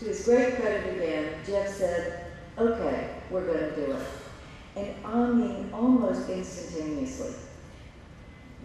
to his great credit again, Jeff said, okay, we're going to do it. And I mean, almost instantaneously,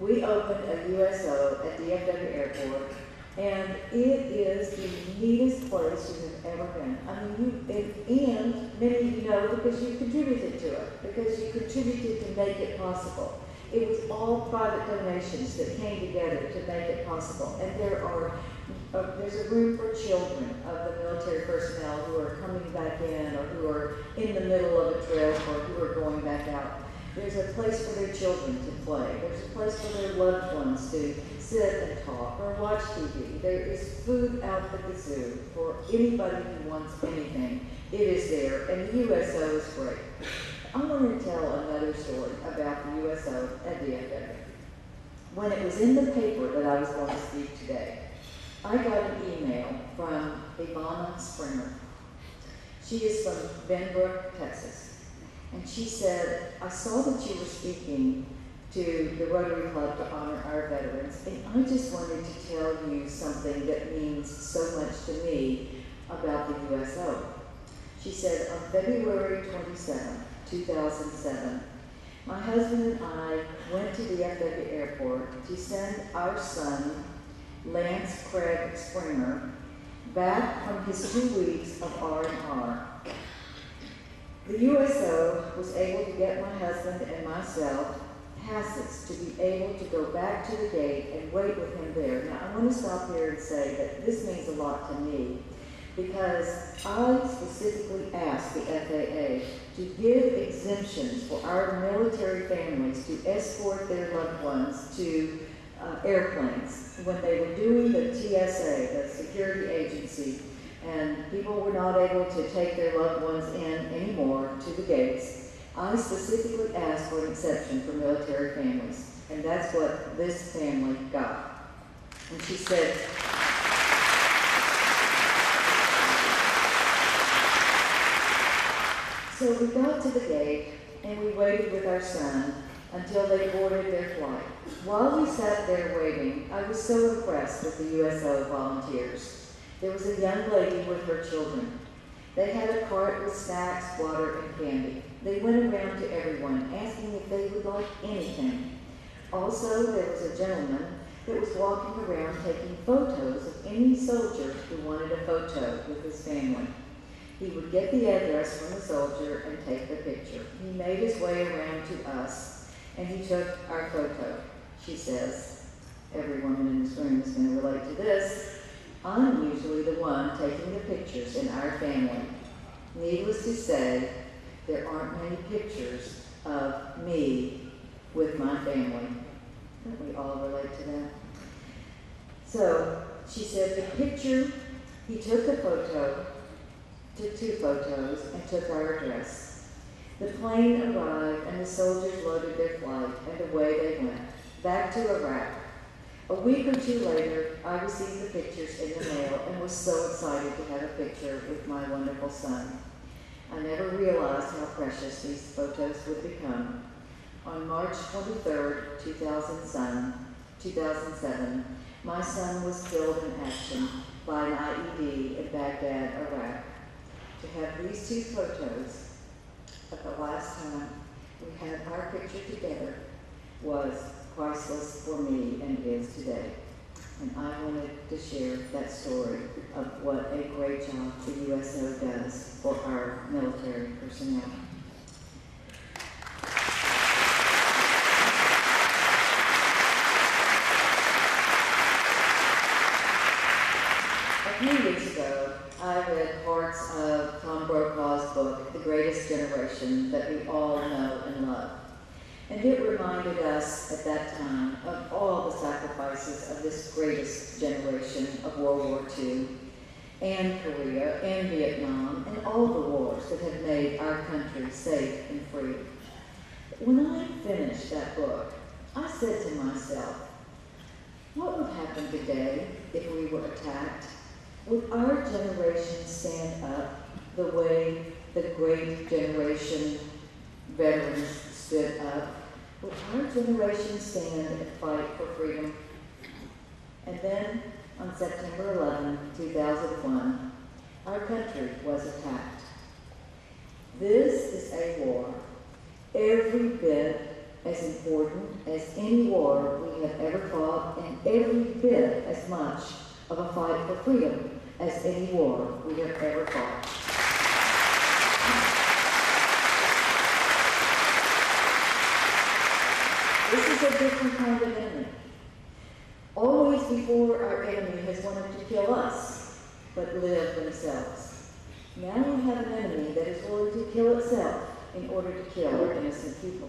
we opened a USO at DFW Airport, and it is the neatest place you have ever been. I mean, and many of you know because you contributed to it, because you contributed to make it possible. It was all private donations that came together to make it possible. And there's a room for children of the military personnel who are coming back in or who are in the middle of a trip or who are going back out. There's a place for their children to play. There's a place for their loved ones to sit and talk or watch TV. There is food out at the zoo for anybody who wants anything. It is there, and the USO is great. I want to tell another story about the USO at DFW. When it was in the paper that I was going to speak today, I got an email from Ivana Springer. She is from Benbrook, Texas. And she said, I saw that you were speaking to the Rotary Club to honor our veterans, and I just wanted to tell you something that means so much to me about the USO. She said, on February 27, 2007, my husband and I went to the FW Airport to send our son, Lance Craig Springer, back from his 2 weeks of R&R. The USO was able to get my husband and myself passes to be able to go back to the gate and wait with him there. Now, I want to stop here and say that this means a lot to me because I specifically asked the FAA to give exemptions for our military families to escort their loved ones to airplanes when they were doing the TSA, the security agency, and people were not able to take their loved ones in anymore to the gates. I specifically asked for an exception for military families, and that's what this family got. And she said, so we got to the gate, and we waited with our son until they boarded their flight. While we sat there waiting, I was so impressed with the USO volunteers. There was a young lady with her children. They had a cart with snacks, water, and candy. They went around to everyone, asking if they would like anything. Also, there was a gentleman that was walking around taking photos of any soldier who wanted a photo with his family. He would get the address from the soldier and take the picture. He made his way around to us, and he took our photo. She says, every woman in this room is going to relate to this. I'm usually the one taking the pictures in our family. Needless to say, there aren't many pictures of me with my family. Don't we all relate to that? So she said the picture, he took the photo, took 2 photos, and took our address. The plane arrived and the soldiers loaded their flight, and away they went, back to Iraq. A week or 2 later, I received the pictures in the mail and was so excited to have a picture with my wonderful son. I never realized how precious these photos would become. On March 23rd, 2007, my son was killed in action by an IED in Baghdad, Iraq. To have these 2 photos of the last time we had our picture together was priceless for me and is today. And I wanted to share that story of what a great job the USO does for our military personnel. A few weeks ago, I read parts of Tom Brokaw's book, The Greatest Generation, that we all know and love. And it reminded us at that time of all the sacrifices of this greatest generation of World War II and Korea and Vietnam and all the wars that have made our country safe and free. When I finished that book, I said to myself, what would happen today if we were attacked? Would our generation stand up the way the great generation veterans stood up? Will our generation stand and fight for freedom? And then, on September 11, 2001, our country was attacked. This is a war every bit as important as any war we have ever fought, and every bit as much of a fight for freedom as any war we have ever fought. This is a different kind of enemy. Always before, our enemy has wanted to kill us, but live themselves. Now we have an enemy that is willing to kill itself in order to kill innocent people.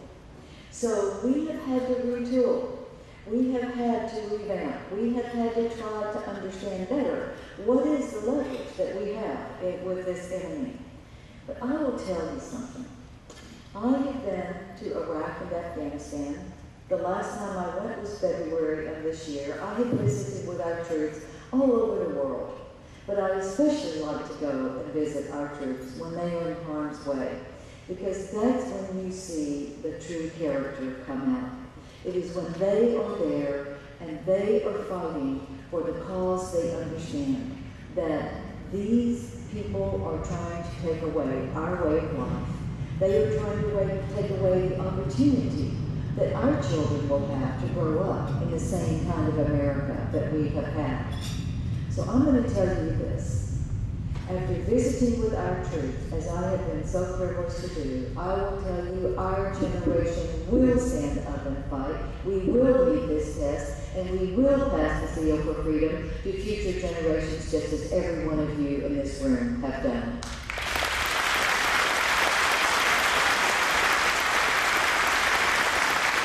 So we have had to retool. We have had to revamp. We have had to try to understand better what is the leverage that we have with this enemy. But I will tell you something. I have been to Iraq and Afghanistan. The last time I went was February of this year. I have visited with our troops all over the world. But I especially like to go and visit our troops when they are in harm's way, because that's when you see the true character come out. It is when they are there and they are fighting for the cause they understand, that these people are trying to take away our way of life. They are trying to take away the opportunity that our children will have to grow up in the same kind of America that we have had. So I'm going to tell you this. After visiting with our troops, as I have been so privileged to do, I will tell you our generation will stand up and fight. We will meet this test, and we will pass the seal for freedom to future generations, just as every one of you in this room have done.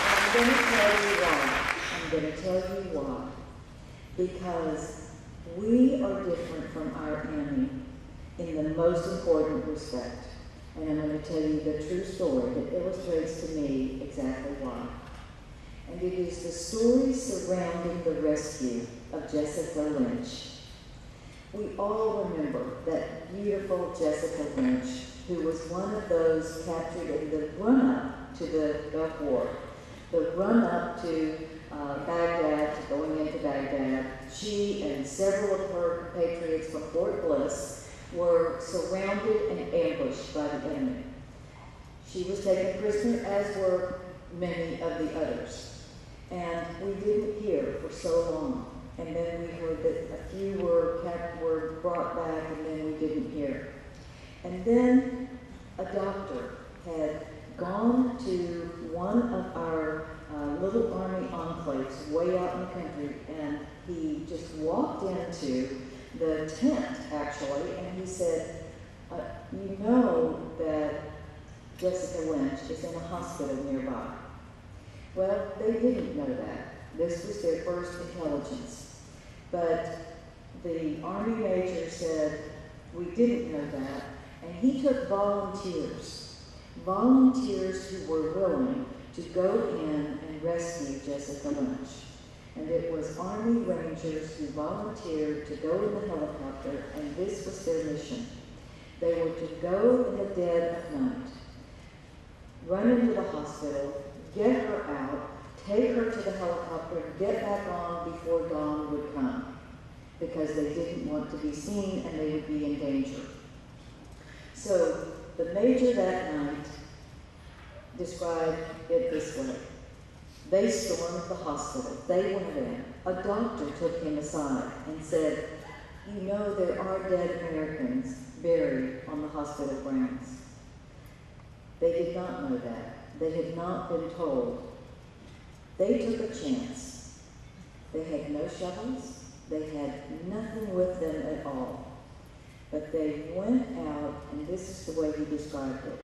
I'm going to tell you why. I'm going to tell you why. Because we are different from our enemy in the most important respect. And I'm going to tell you the true story that illustrates to me exactly why. And it is the story surrounding the rescue of Jessica Lynch. We all remember that beautiful Jessica Lynch, who was one of those captured in the run-up to the Gulf War. The run-up to Baghdad, to going into Baghdad. She and several of her compatriots from Fort Bliss were surrounded and ambushed by the enemy. She was taken prisoner, as were many of the others. And we didn't hear for so long. And then we heard that a few were brought back, and then we didn't hear. And then a doctor had gone to one of our little army enclaves way out in the country, and he just walked into the tent, actually, and he said, you know that Jessica Lynch is in a hospital nearby. Well, they didn't know that. This was their first intelligence. But the Army major said, we didn't know that, and he took volunteers who were willing to go in and rescue Jessica Lynch. And it was Army Rangers who volunteered to go in the helicopter, and this was their mission. They were to go in the dead of night, run into the hospital, get her out, take her to the helicopter, get back on before dawn would come, because they didn't want to be seen and they would be in danger. So the major that night described it this way. They stormed the hospital. They went in. A doctor took him aside and said, you know there are dead Americans buried on the hospital grounds. They did not know that. They had not been told. They took a chance. They had no shovels. They had nothing with them at all. But they went out, and this is the way he described it.